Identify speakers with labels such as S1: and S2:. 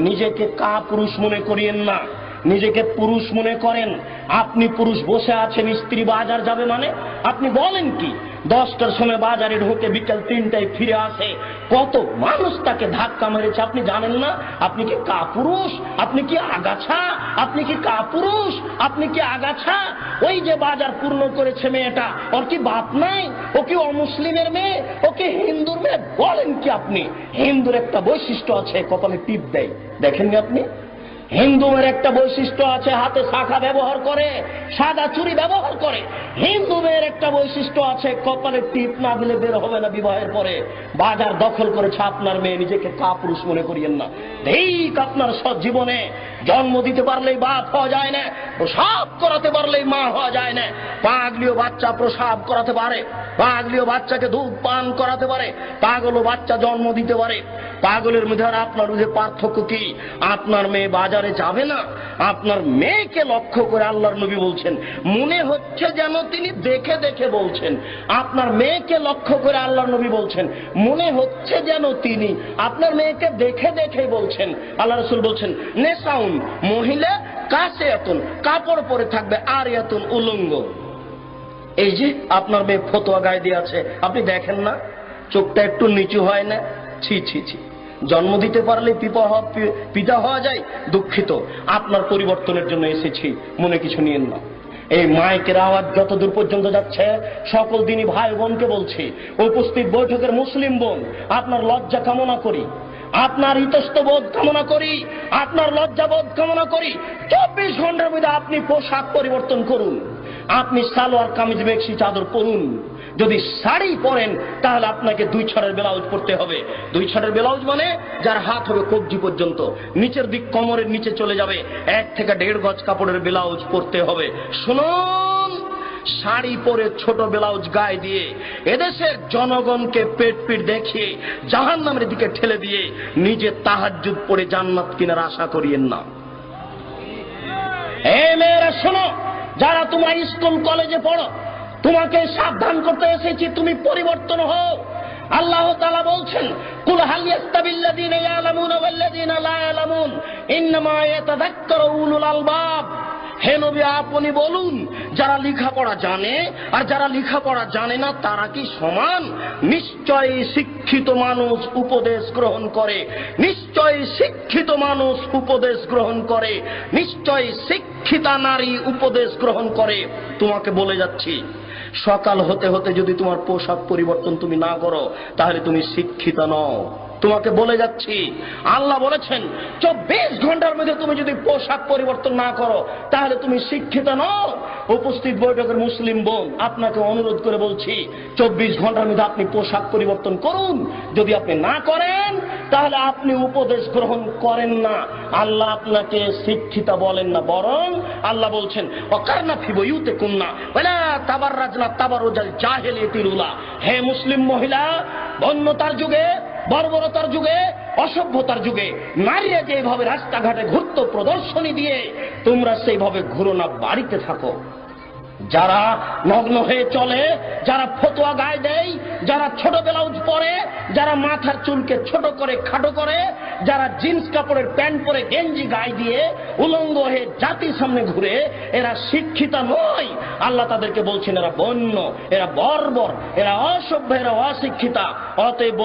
S1: নিজেকে কাপুরুষ মনে করিয়েন না, নিজেকে পুরুষ মনে করেন। আপনি পুরুষ, বসে আছেন, স্ত্রী বাজার যাবে মানে আপনি বলেন কি? 10টার সময় বাজারে ঢোকে, বিকেল 3টায় ফিরে আসে, কত মানুষ তাকে ধাক্কা মেরেছে আপনি জানেন না? আপনি কি কাপুরুষ? আপনি কি আগাছা? আপনি কি কাপুরুষ? আপনি কি আগাছা? ওই যে বাজার পূর্ণ করেছে মেয়েটা, ওর কি বাপ নাই? ও কি অমুসলিমের মেয়ে? ও কি হিন্দুর মেয়ে? বলেন কি আপনি? হিন্দুর একটা বৈশিষ্ট্য আছে, কপালে টিপ দেয়, দেখেননি আপনি? হিন্দুদের একটা বৈশিষ্ট্য আছে, হাতে শাখা ব্যবহার করে, সাদা চুড়ি ব্যবহার করে। হিন্দু মেয়ের একটা বৈশিষ্ট্য আছে, কপালে টিপ না দিলে বের হবে না বিবাহের পরে। বাজার দখল করেছে আপনার মেয়ে, নিজেকে কাপুরুষ মনে করিয়েন না। ঠিক আপনার সব জীবনে জন্ম দিতে পারলেই বাপ হওয়া যায় না, প্রসাব করাতে পারলেই মা হওয়া যায় না। পাগলীয় বাচ্চা প্রসাব করাতে পারে, পাগলীয় বাচ্চাকে দুধ পান করাতে পারে, পাগল বাচ্চা জন্ম দিতে পারে। পাগলের মধ্যে আর আপনার মধ্যে পার্থক্য কি? আপনার মেয়ে বাজারে যাবে না। আপনার মেয়েকে লক্ষ্য করে আল্লাহর নবী বলছেন, মনে হচ্ছে যেন তিনি দেখে দেখে বলছেন। আপনার মেয়েকে লক্ষ্য করে আল্লাহর নবী বলছেন, মনে হচ্ছে যেন তিনি আপনার মেয়েকে দেখে দেখে বলছেন। আল্লাহ রাসূল বলছেন, নেসাউন, মহিলা, কাসিয়াতুন, কাপড় পরে থাকবে, আরিয়াতুন, উলঙ্গ। এই যে আপনার মেয়ে ফতোয়া গায়ে দিয়ে আছে, আপনি দেখেন না? চোখটা একটু নিচু হয় না? ছি ছি ছি, জন্ম দিতে পারলে পিতা হওয়া যায়। দুঃখিত, আপনার পরিবর্তনের জন্য এসেছি, মনে কিছু নিয়েন না। এই মাইকের আওয়াজ যতদূর পর্যন্ত যাচ্ছে, সকল দিনই ভাই বোনকে বলছি, উপস্থিত বৈঠকের মুসলিম বোন, আপনার লজ্জা কামনা করি, আপনার ইতস্তবোধ কামনা করি, আপনার লজ্জাবোধ কামনা করি। 24 ঘন্টার মধ্যে আপনি পোশাক পরিবর্তন করুন। আপনি সালোয়ার কামিজ মেক্সি চাদর পরুন। যদি শাড়ি পরেন তাহলে আপনাকে 2 ছড়ের ব্লাউজ পরতে হবে। 2 ছড়ের ব্লাউজ মানে যার হাত হবে কবজি পর্যন্ত, নিচের দিক কোমরের নিচে চলে যাবে, 1 থেকে 1.5 গজ কাপড়ের ব্লাউজ পরতে হবে। শুনুন, শাড়ি পরে ছোট ব্লাউজ গায়ে দিয়ে এদেশের জনগণকে পেট পিট দেখিয়ে জাহান্নামের দিকে ঠেলে দিয়ে নিজে তাহাজ্জুদ পড়ে জান্নাত কেনার আশা করিয়েন না। এই মেয়েরা শোনো, যারা তোমরা স্কুল কলেজে পড়ো, তোমাকে সাবধান করতে এসেছি, তুমি পরিবর্তন হও। আল্লাহ তাআলা বলছেন, কুল হাল ইয়াস্তাবিল্লাযীনা ইয়ালামুনা ওয়াল্লাযীনা লা ইয়ালামুন ইন্নামা ইয়াতাযাক্কারু উলুল আলবাব। হে নবী, আপনি বলুন, যারা লেখাপড়া জানে আর যারা লেখাপড়া জানে না তারা কি সমান? নিশ্চয়ই শিক্ষিত মানুষ উপদেশ গ্রহণ করে, নিশ্চয়ই শিক্ষিত মানুষ উপদেশ গ্রহণ করে, নিশ্চয়ই শিক্ষিতা নারী উপদেশ গ্রহণ করে। তোমাকে বলে যাচ্ছি, সকাল হতে হতে যদি তোমার পোশাক পরিবর্তন তুমি না করো তাহলে তুমি শিক্ষিতা নও। তোমাকে বলে যাচ্ছি, আল্লাহ বলেছেন 24 ঘন্টার মধ্যে তুমি যদি পোশাক পরিবর্তন না করো তাহলে তুমি শিক্ষিত নও। উপস্থিত বৈঠকের মুসলিম বোন, আপনাকে অনুরোধ করে বলছি, 24 ঘন্টার মধ্যে আপনি পোশাক পরিবর্তন করুন। যদি আপনি না করেন তাহলে আপনি উপদেশ গ্রহণ করেন না। আল্লাহ আপনাকে শিক্ষিতা বলেন না, বরং আল্লাহ বলছেন, ওয়াকারনা ফি বুয়ুতিকুন্না ওয়ালা তাবাররাজনা তাবারুজাল জাহিলিয়াতিল উলা। হে মুসলিম মহিলা, বন্যতার যুগে, বর্বরতার যুগে, অসভ্যতার যুগে নারীরা যেভাবে রাস্তাঘাটে ঘুরত প্রদর্শনী দিয়ে, তোমরা সেইভাবে ঘুরো না, বাড়িতে থাকো। যারা নগ্ন হয়ে চলে, যারা ফতোয়া গায়ে দেয়, যারা ছোট ব্লাউজ পরে, যারা মাথার চুলকে ছোট করে খাটো করে, যারা জিন্স কাপড়ের প্যান্ট পরে গেঞ্জি গায়ে দিয়ে উলঙ্গ হয়ে জাতির সামনে ঘুরে, এরা শিক্ষিতা নয়। আল্লাহ তাদেরকে বলছেন, এরা বন্য, এরা বর্বর, এরা অসভ্য, এরা অশিক্ষিতা। অতএব